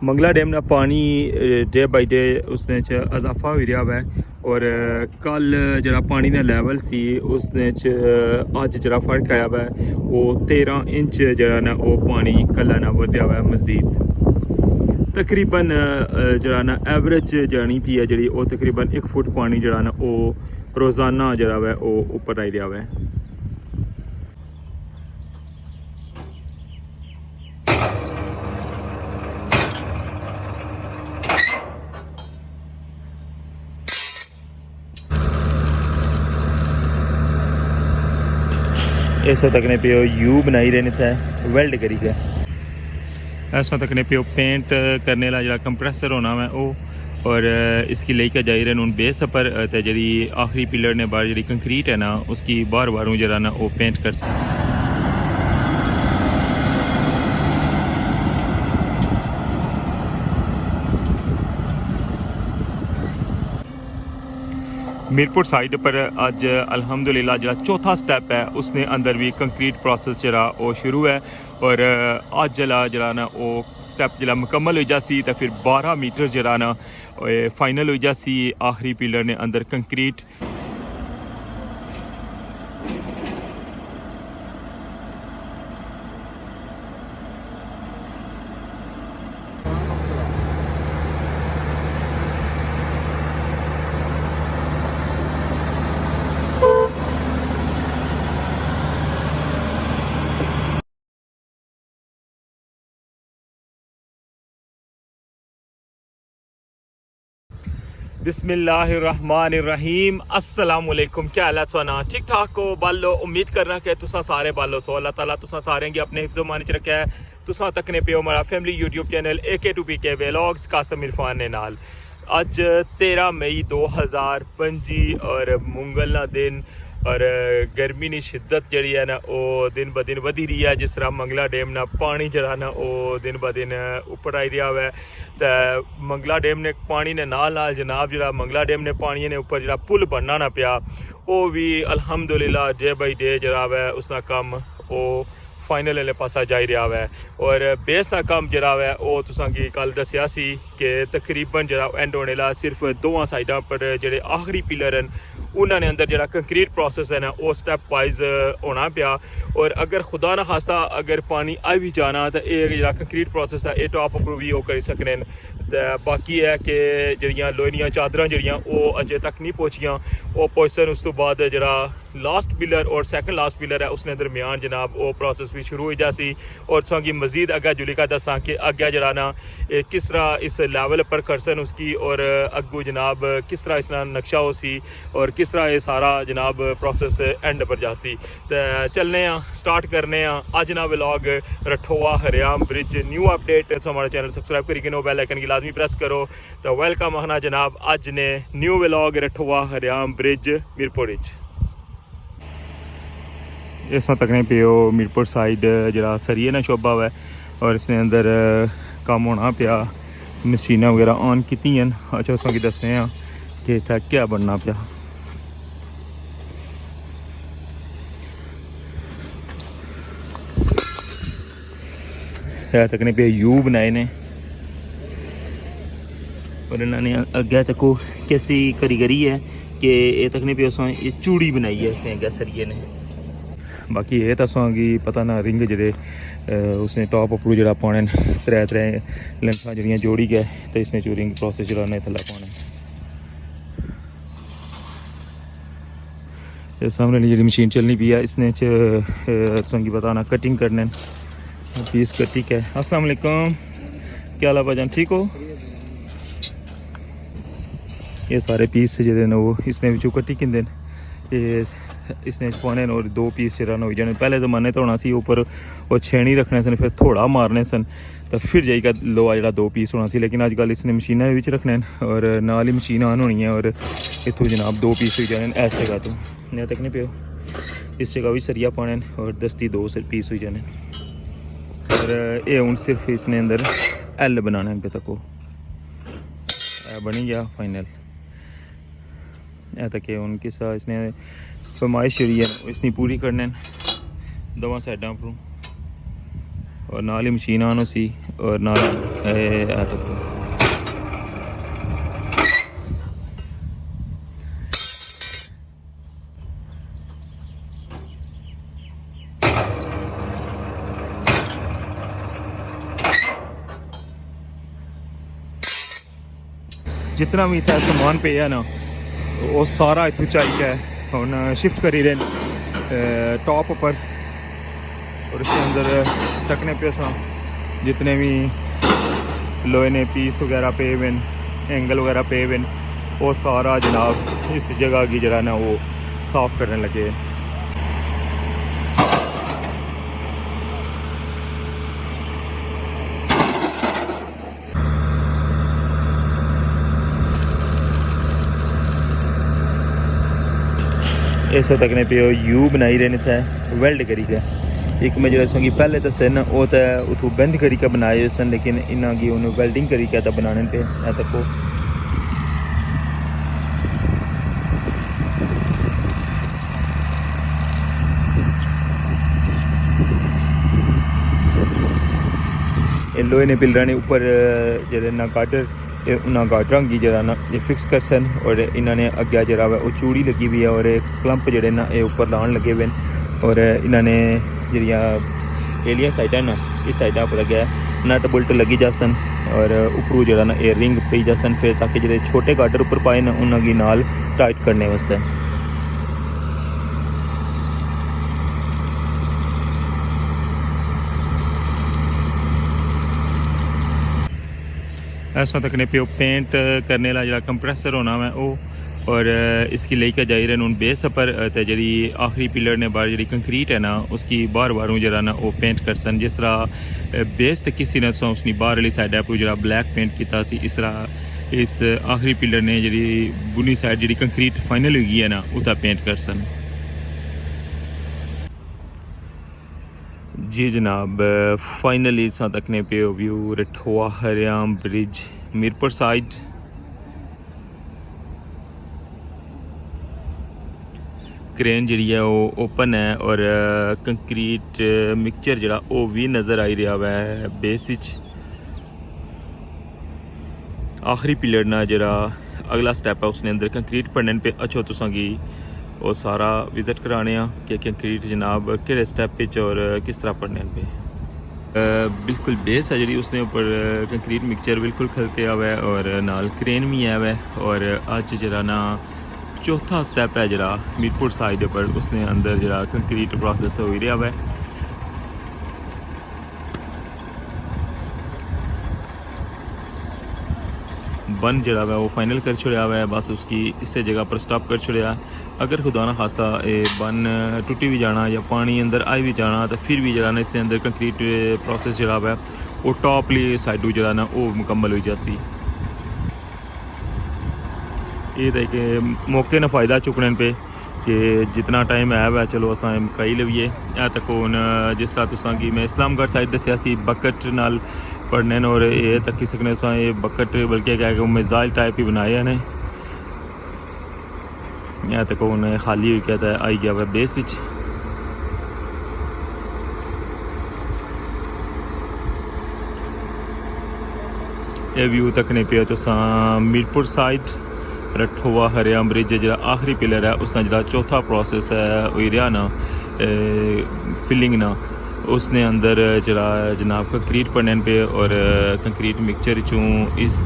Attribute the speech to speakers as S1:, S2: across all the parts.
S1: Mangla dam का पानी day by day उसने इजाफा हो रहा है और कल जरा पानी का लैवल सी उसने अज जरा फर्क आया है वो 13 इंच जरा ना वो पानी कल ना वध्या हुआ है मजीद तकरीबन जरा ना एवरेज जानी पी है जी वो तकरीबन 1 फुट पानी जरा ना वो रोज़ाना जरा है वो ऊपर आई रहा है। इस तक ने पियो यू बनाई रहे थे वेल्ड करी गए इस तक ने पियो पेंट करने वाला जो कंप्रेसर होना है वो और इसकी लेके जाई रहे हूँ बेस पर जी आखिरी पिलर ने बाहर जी कंक्रीट है ना उसकी बार बार जरा ना वो पेंट कर सकते। मीरपुर साइड पर अज अल्हम्दुलिल्लाह जो चौथा स्टैप है उसने अंदर भी कंक्रीट प्रोसेस जरा वो शुरू है और अज जरा ना वो स्टैप जरा मुकम्मल हो जासी तो फिर 12 मीटर जरा ना फाइनल हो जासी आखिरी पिलर ने अंदर कंक्रीट। बिस्मिल्लाहिर्रहमानिर्रहीम अस्सलाम वालेकुम। क्या हाल है सोना ठीक ठाक हो बालो उम्मीद करना कि तुसा सारे बालो सो अल्लाह ताला तुसा सारे गी अपने हिफ्ज़ो मान च रखा है। तुसा तकने पे हो हमारा family YouTube channel AK2PK vlogs Qasim Irfan ने नाल अज 13 मई 2025 और मुंगल ना दिन और गर्मी की शिद्दत जी है ना वो दिन ब दिन वधी रही है जिस तरह मंगला डैम ना पानी जरा ना वो दिन ब दिन उपर आई रहा है तो मंगला डैम ने पानी ने नाल जनाब जरा मंगला डैम ने पानी ने उपर जरा पुल बनना ना पिया वो भी अल्हम्दुलिल्लाह डे बाई डे जरा है उसका कम वो फाइनल वाले पासा जाई रहा है और बेस का कम जरा है वो तुसा की कल दसिया सी कि तकरीबन जरा एंड होने ला सिर्फ दोवां साइडों पर जेडे आखिरी पिलर हैं उन्होंने अंदर जरा कंक्रीट प्रोसेस है ना वो स्टैप वाइज होना पिया और अगर खुदा ना खासा अगर पानी आई भी जाना तो ये जरा कंक्रीट प्रोसेस है ये टॉप अप भी वो करी सकने बाकी है कि जड़ियाँ लोहे दियां चादरां जड़ियाँ वो अजे तक नहीं पहुँचियाँ वो पहुँचन उस तो बाद जरा लास्ट पिलर और सैकेंड लास्ट पिलर है उसने दरमियान जनाब वो प्रोसेस भी शुरू हो जासी और तुसा की मजीद अग्गे जुलिका दसा कि अग्गे जरा ना किस तरह इस लैवल पर करसन उसकी और अगू जनाब किस तरह इसका नक्शा हो सी और किस तरह ये सारा जनाब प्रोसेस एंड पर जासी तो चलने स्टार्ट करने अज ना व्लॉग रठोआ हरियाम ब्रिज न्यू अपडेट हमारा चैनल सब्सक्राइब करी नो बेल आइकन की लाजमी प्रेस करो तो वेलकम आना जनाब अज ने न्यू व्लॉग रठोआ हरियाम ब्रिज मीरपुर। इस तक ने पियो मीरपुर साइड जरा सरिये ना शोभा है और इसने अंदर काम होना पिया मशीना वगैरह ऑन की अच्छा उसकी दसने कि इतना क्या बनना पिया। तक ने पिया यू बनाए ने और इन्होंने अगे तको कैसी करीगरी है कि ये तक ने पियो ये चूड़ी बनाई है इसने अगे सरिये ने। बाकी ये तो असांगी पता ना रिंग जड़े उसने टॉप अपरू जरा पाने त्रै त्रै लेंथा जड़ियाँ जोड़ी गए तो इसने चूरिंग प्रोसेस जरा थल्ले पाने सामने जी मशीन चलनी पी है इसने असांगी पता ना कटिंग करने पीस कटी के। अस्सलाम वालेकुम क्या हाल है भाईजान ठीक हो। ये सारे पीस जो वो इसने विचों कटी किंदे ये इसने पाने और 2 पीस जरा हो जाने। पहले जमाने तो होना सी ऊपर और छेनी रखने सन फिर थोड़ा मारने सन तो फिर जाइएगा लोहा जरा 2 पीस होना सी लेकिन अजकल इसने मशीना रखने और नाल ही मशीन ऑन होनी है और इतों जनाब 2 पीस हो जाने इस जगह तो नहीं तक नहीं पियो इस जगह भी सरिया पाने और दस्ती 2 पीस हो जाने और ये हूँ सिर्फ इसने अंदर एल बनाना अगे तक बनी गया फाइनल तक हूँ किस इसने फरमाइश जी है इसने पूरी करने दवा साइडा पर और नाल ही मशीन आन सी और नाल जितना भी इतना समान पे है ना वो सारा इतों चाहिए हम शिफ्ट करी रहे टॉप पर और इसके अंदर टकने पे जितने भी लोहे ने पीस वगैरह पे हुए एंगल वगैरह पे हुए वो सारा जनाब इस जगह की जरा ना वो साफ़ करने लगे। इस तक ने पे यू बनाई रहे थे वेल्ड करी के एक मैं जो संगी पहले दसे न वो तो उठू बंद करी के बनाए सन लेकिन इन्हों की उन्होंने वेल्डिंग करी के बनाने पे तको लोहे ने पिलर ने ऊपर जो ना गाटर उन्हें गाटरां की जरा ना ये फिक्स कर सन और इन्होंने अगे जरा वो चूड़ी लगी हुई है और क्लंप जड़े ना ये ऊपर लाने लगे हुए और इन्होंने जरिया एलिया साइड है ना इस साइडा पर अगे नट बुल्ट लगी जा सन और उपरू जरा ना एयर रिंग पी जा सन फिर ताकि जो छोटे गाटर ऊपर पाए ना उन्होंने नाल टाइट करने वास्ते। ऐसा तक ने पे पेंट करने ला जो कंप्रेसर होना है वो और इसकी लेके जाई रहे हूँ बेस पर तो जी आखिरी पिलर ने बाहर जी कंक्रीट है ना उसकी बार बारों जरा ना वो पेंट कर सन जिस तरह बेस तक किसी ने उसकी बाहर वाली साइड पर जरा ब्लैक पेंट किया इस तरह इस आखिरी पिलर ने जी बुनी साइड जी कंक्रीट फाइनल हुई है ना उसका पेंट कर सन। जी जनाब फाइनली सा तकने पे व्यू रठवा हरियाम ब्रिज मीरपुर साइड क्रेन जी है वो ओपन है और कंक्रीट मिक्सचर जरा वो भी नज़र आई रहा है बेस आखिरी पिलर ना जरा अगला स्टैप है उसने अंदर कंक्रीट पढ़ने पे अच्छो तुसांगी वो सारा विजिट कराने कि कंक्रीट जनाब किहड़े स्टैप और किस तरह पढ़ने पे बिल्कुल बेस है जी उसने ऊपर कंक्रीट मिक्सचर बिल्कुल खलते हुआ है और नाल क्रेन भी है वै और अज जरा ना चौथा स्टैप है जरा मीरपुर साइड पर उसने अंदर जरा कंक्रीट प्रोसेस हो रहा है। बन जरा है वो फाइनल कर छड़िया हुआ है बस उसकी इस जगह पर स्टॉप कर छड़िया। अगर खुदा ना खास्ता ये बन टुटी भी जाना या पानी अंदर आई भी जाना तो फिर भी जरा ना इसके अंदर कंक्रीट प्रोसेस जरा है वो टॉपली साइडू जरा ना वो मुकम्मल हो जासी। ये तो एक मौके ना फ़ायदा चुकने पे कि जितना टाइम है वह चलो असा कई लवीए या तक हूँ जिस तरह तुसा कि मैं इस्लामगढ़ साइड दसिया सी बकट नाल पढ़ने और ये तक सकने ये बकट बल्कि क्या मिज़ाइल टाइप ही बनाए ने या तक हूँ खाली क्या था आई गया वह बेस ये व्यू तकने पे तो मीरपुर साइड रठवा हरियाम ब्रिज जो आखिरी पिलर है उसका जो चौथा प्रोसेस है वो रहा ना फिलिंग ना उसने अंदर जरा जनाब कंक्रीट पढ़ने पे और कंक्रीट मिक्सचर चूँ इस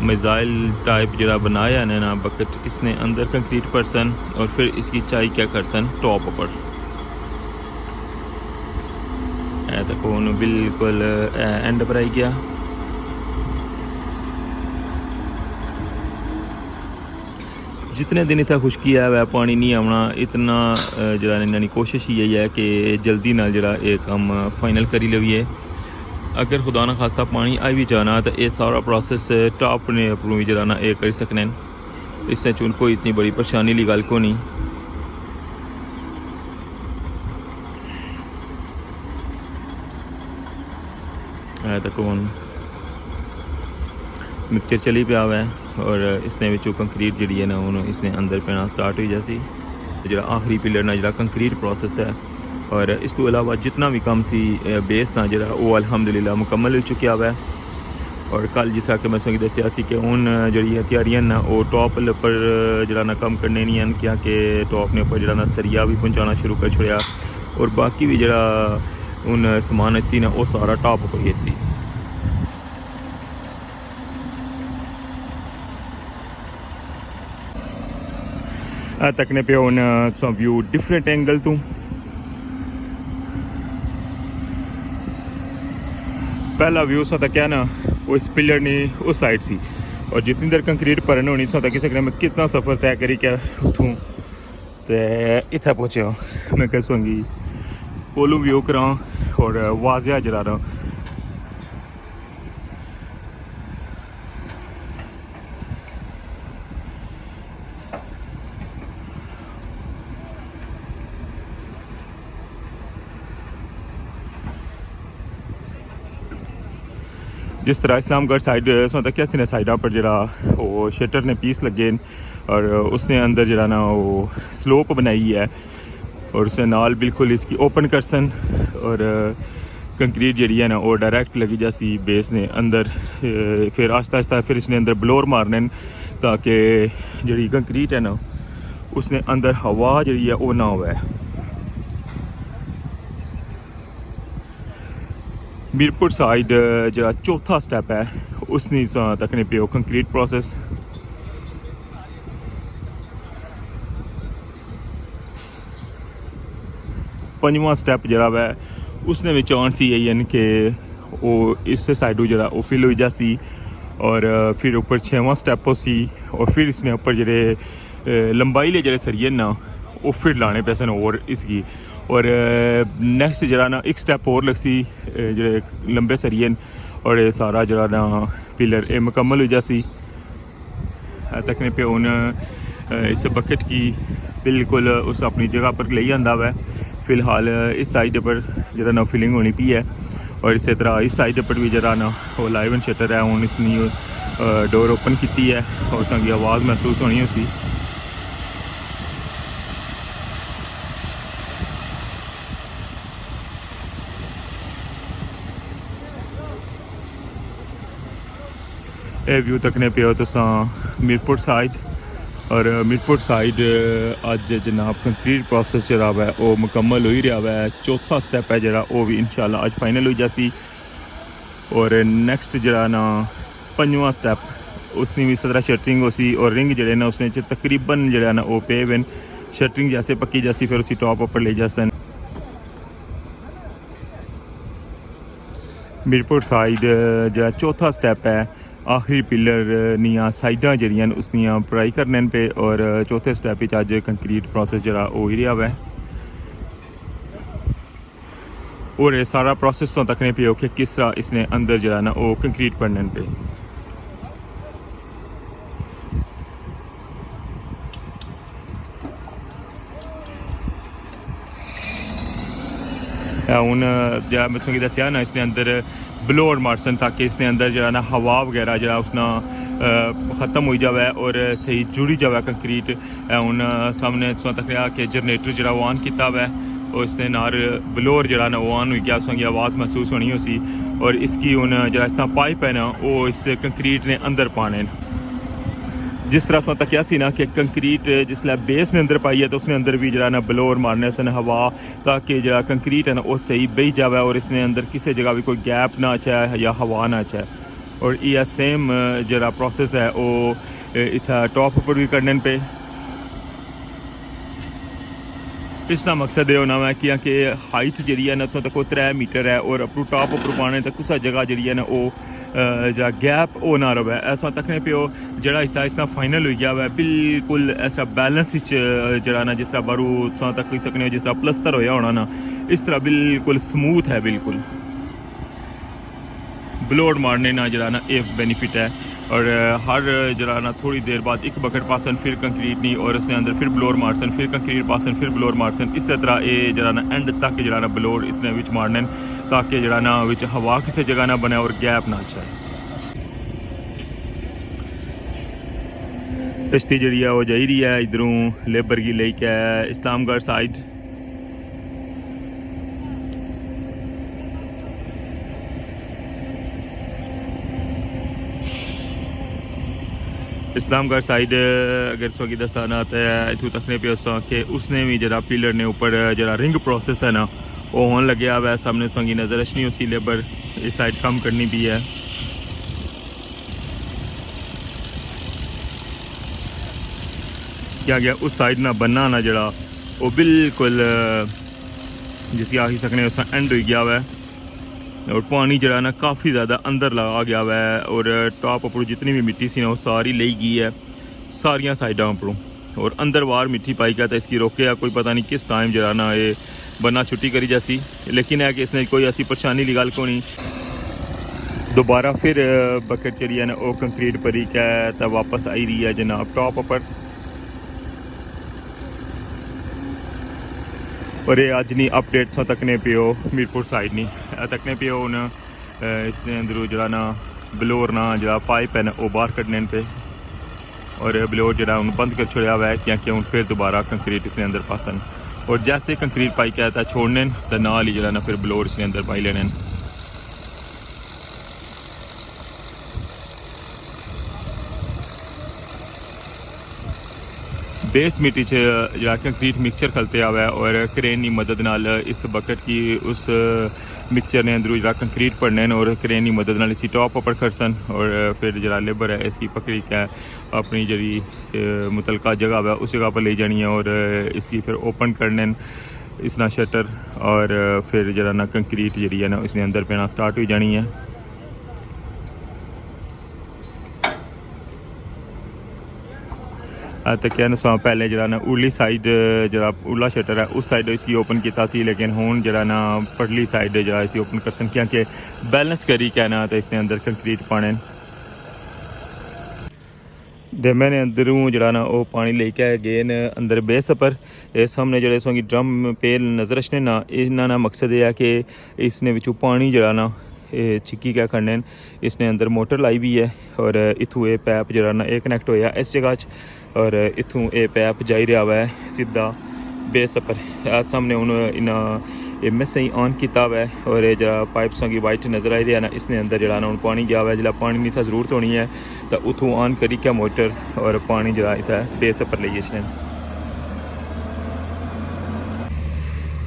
S1: मिज़ाइल टाइप जरा बनाया है ना बकेट इसने अंदर कंक्रीट परसन और फिर इसकी चाय क्या करसन टॉप पर तक बिल्कुल एंड पर आई गया। जितने दिन इतना खुशकी है वह पानी नहीं आना इतना जरा इन्होंने कोशिश ही यही है कि जल्दी ना जरा ये काम फाइनल करी लवीए। अगर खुदा ना खास्ता पानी आई भी जाना तो ये सारा प्रोसेस टॉप ने अपनों भी जरा ना ये कर सकने इससे चून कोई इतनी बड़ी परेशानी ली गल को नहीं। तक मिक्सचर चली पे हुआ है और इसने विचों कंक्रीट जी है ना उन्होंने इसने अंदर पैना स्टार्ट हुई जैसी जो आखिरी पिलर ना जो कंक्रीट प्रोसेस है और इस तो अलावा जितना भी कम सी बेस था जरा वो अल्हम्दुलिल्लाह मुकम्मल हो चुकिया हुआ है। और कल जिस तरह के मैं तुसेंगी दस्सिया सी कि हुण जिहड़ी तैयारियां ना वो टॉप पर जरा ना कम करने नहीं हैं क्योंकि टॉप ने उपर जरा ना सरिया भी पहुँचाना शुरू कर छोड़िया और बाकी भी जरा हुण समान सी ना वो सारा टॉप पर ही सी। तकने पे हुण व्यू डिफरेंट एंगल तो पहला व्यू सा क्या ना वो इस पिलर ने उस साइड सी और जितनी देर कंक्रीट भरन होनी सा कि सकने मैं कितना सफ़र तय करी क्या उतों तो इतना पहुँचे मैं कह सूँगी कोलू व्यू करा और वाजिया जला रहा जिस तरह इस्लामगढ़ साइड क्या सी साइडा पर जरा वो शटर ने पीस लगे और उसने अंदर जरा ना वो स्लोप बनाई है और उसने नाल बिल्कुल इसकी ओपन करसन और कंक्रीट जी है ना वो डायरेक्ट लगी जैसी बेस ने अंदर फिर आस्ता आस्ता फिर इसने अंदर ब्लोर मारने ताकि जी कंक्रीट है ना उसने अंदर हवा जी है वो ना हो। मीरपुर साइड जरा चौथा स्टैप है उसने तकने पे कंक्रीट प्रोसेस। पंजवां स्टैप जरा वै उसने भी चांस यही है कि वो इस साइडू जरा वो फिल हो जासी और फिर ऊपर छेवां स्टैप हो सी और फिर इसने ऊपर जड़े लंबाई ले जड़े सरिये ना वो फिर लाने पैसे और इसकी और नैक्सट जरा ना एक स्टैप और लगसी जड़े लंबे सरिये और ये सारा जरा ना पिलर ये मुकम्मल हो जासी। तकने पे उन इस बकेट की बिल्कुल उस अपनी जगह पर ले आंदा हुआ है। फ़िलहाल इस साइड पर जरा ना फिलिंग होनी पी है और इस तरह इस साइड पर भी जरा ना वो लाइव एंड शटर है हूँ इसने डोर ओपन की है और उसकी आवाज़ महसूस होनी उसी। व्यू तकने पे हो तुसा मीरपुर साइड और मीरपुर साइड अज जनाब कंक्रीट प्रोसेस जरा है वो मुकम्मल हो ही रहा है। चौथा स्टैप है जरा वो भी इंशाल्लाह अज फाइनल हो जासी और नैक्सट जरा ना पंजवां स्टैप उसने भी सदरा शटरिंग हो सी और रिंग जड़े ना उसने तकरीबन जरा ना वो पे वन शटरिंग जैसे पक्की जासी फिर उसी टॉप ऊपर ले जासन। मीरपुर साइड जरा चौथा स्टैप है आखिरी पिलर निया साइडा जड़ियाँ उसनियाँ पढ़ाई करने पे और चौथे स्टैप अज कंक्रीट प्रोसेस जरा हो ही रहा है और ये सारा प्रोसेस तो तकने पे हो कि किस तरह इसने अंदर जरा ना वो कंक्रीट पढ़ने पे। हूँ जरा मैं दसिया ना इसने अंदर ब्लोर मारसन ताकि इसने अंदर जरा ना हवा वगैरह जरा उसना ख़त्म हो जाए और सही जुड़ी जाए कंक्रीट। हूँ सामने तक कि जनरेटर जरा वो ऑन किया हुआ है और इसने नार ब्लोर जरा ना वो ऑन हो गया उसकी आवाज़ महसूस होनी उसी और इसकी हूँ जरा इस पाइप है ना वो इस कंक्रीट ने अंदर पाने जिस तरह से तकिया सी ना कि कंक्रीट जिसलै बेस ने अंदर पाई है तो उसने अंदर भी जरा ना ब्लोर मारने सन हवा ताकि जरा कंक्रीट है ना वो सही बही जाए और इसने अंदर किसी जगह भी कोई गैप ना चाहे या हवा ना चाहे। और यह सेम जरा प्रोसेस है वो इतना टॉप पर भी करने पे। इसका मकसद ये होना है कि हाइट जी है ना तक 3 मीटर है और अपू टॉप उपर पाने तक किसी जगह जी है ना वो जरा गैप वो ना रवे। ऐसा तकने पे जरा हिस्सा इसका फाइनल हो गया हुआ है बिल्कुल ऐसा बैलेंस जरा ना जिस तरह बारू तक लिख सकने जिस तरह प्लस्तर होया होना ना इस तरह बिल्कुल स्मूथ है बिल्कुल। ब्लोड मारने ना जरा ना एक बेनिफिट है और हर जरा ना थोड़ी देर बाद एक बकेट पासन फिर कंक्रीट नहीं और उसके अंदर फिर ब्लोर मारसन फिर कंक्रीट पासन फिर ब्लोर मारसन इस तरह ये जरा ना एंड तक जरा ना ब्लोर इसने विच मारने ताकि जरा ना विच हवा किसी जगह ना बने और गैप ना चाहे। कश्ती जी है वो जा रही है इधरों लेबर की लेके इस्लामगढ़ साइड इस्लामगढ़ साइड अगर सो दसा ना तो इतों तकने पे कि उसने भी जरा पिलर ने ऊपर जरा रिंग प्रोसेस है ना वो होने लगे हुआ है सामने सोंगी नज़र अचनी उसी लेबर इस साइड कम करनी भी है। क्या गया उस साइड ना बनना ना जरा वो बिल्कुल जिसकी आखी सकने उस एंड हो गया हुआ है और पानी जरा ना काफ़ी ज़्यादा अंदर लगा गया हुआ है और टॉप ऊपर जितनी भी मिट्टी सी ना वो सारी ले गई है सारिया साइडा ऊपरों और अंदर बाहर मिट्टी पाई गया था इसकी रोके या कोई पता नहीं किस टाइम जरा ना ये बना छुट्टी करी जैसी लेकिन है कि इसने कोई ऐसी परेशानी की गल को नहीं। दोबारा फिर बकेट जी है ना वो कंक्रीट भरी क्या तो वापस आई रही है जनाब टॉप पर और ये अज नहीं अपडेट तो तकने पियो मीरपुर साइड नहीं तकने पियो हूँ इसने अंदरों जरा ना ब्लोर ना जरा पाइप है ना वो बाहर कटने पे और ब्लोर जरा उन्हें बंद कर छोड़ा हुआ है क्योंकि हूँ फिर दोबारा कंक्रीट इसने अंदर पासन और जैसे कंक्रीट पाई क्या था छोड़ने तो नाल ही जरा ना फिर ब्लोर इसने अंदर पाई लेने। बेस मिट्टी जरा कंक्रीट मिक्सचर खलते हुआ है और क्रेन की मदद नाल इस बकेट की उस मिक्सचर ने अंदरों जरा कंक्रीट पड़ने और क्रेन की मदद नाल इसी टॉप पर खड़सन और फिर जरा लेबर है इसकी पकड़ी क्या अपनी जरी मुतलका जगह है उस जगह पर ले जानी है और इसकी फिर ओपन करने इसना शटर और फिर जरा ना कंक्रीट जरी है ना इसने अंदर पैना स्टार्ट हो जानी है। तो क्या ना पहले जरा ना उरली साइड जरा उरला शटर है उस साइड इसकी ओपन किया सी लेकिन हूँ जरा ना पड़ली साइड जरा इसी ओपन कर क्योंकि बैलेंस करी क्या ना तो इसने अंदर कंक्रीट पाने दे मैंने अंदरों जरा ना वो पानी लेके गए न अंदर बेस पर इस सामने जड़े सोंगी ड्रम पेल नज़र रखने ना इन्ना ना मकसद यह है कि इसने विचों पानी जरा ना चिक्की क्या करने इसने अंदर मोटर लाई भी है और इथू ये पैप जरा ना ये कनैक्ट होया इस जगह और इथू ये पैप जाई रहा हुआ है सीधा बेस पर सामने हूँ इन्हें मैं सही ऑन किया हुआ है और ये जरा पाइप सोंगी वाइट नज़र आई रहा है ना इसने अंदर जरा ना पानी गया हुआ है जिला पानी नहीं था ज़रूरत होनी है तो उथू ऑन करी क्या मोटर और पानी जरा इतना बेस पर ले इसने।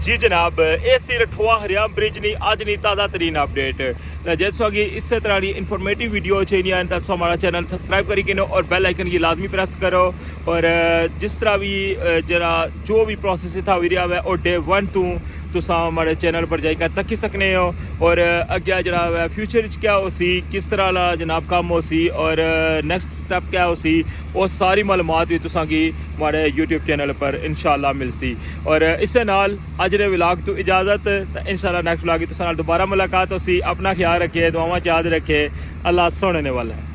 S1: जी जनाब ये सी रठवा हरियाम ब्रिज नहीं अज नहीं ताज़ा तरीन अपडेट जैसो कि इस तरह की इन्फॉर्मेटिव वीडियो चाहिए तो हमारा चैनल सब्सक्राइब करी के और बेल आइकन की लाजमी प्रेस करो और जिस तरह भी जरा जो भी प्रोसेस था हुई रहा है और डे 1 तो हमारे चैनल पर जाकर तकी सकने हो और अगे जरा फ्यूचर क्या हो सी किस तरह ला जनाब काम हो सी और नेक्स्ट स्टेप क्या हो सी वो सारी मालूमात भी तुसा की हमारे यूट्यूब चैनल पर इंशाल्लाह मिल सी और इस नाल अज दे व्लॉग तो इजाज़त तो इंशाल्लाह नेक्स्ट व्लॉग की तुसा दोबारा मुलाकात हो सी। अपना ख्याल रखे दुआवां याद रखे अल्लाह सुनने वाला है।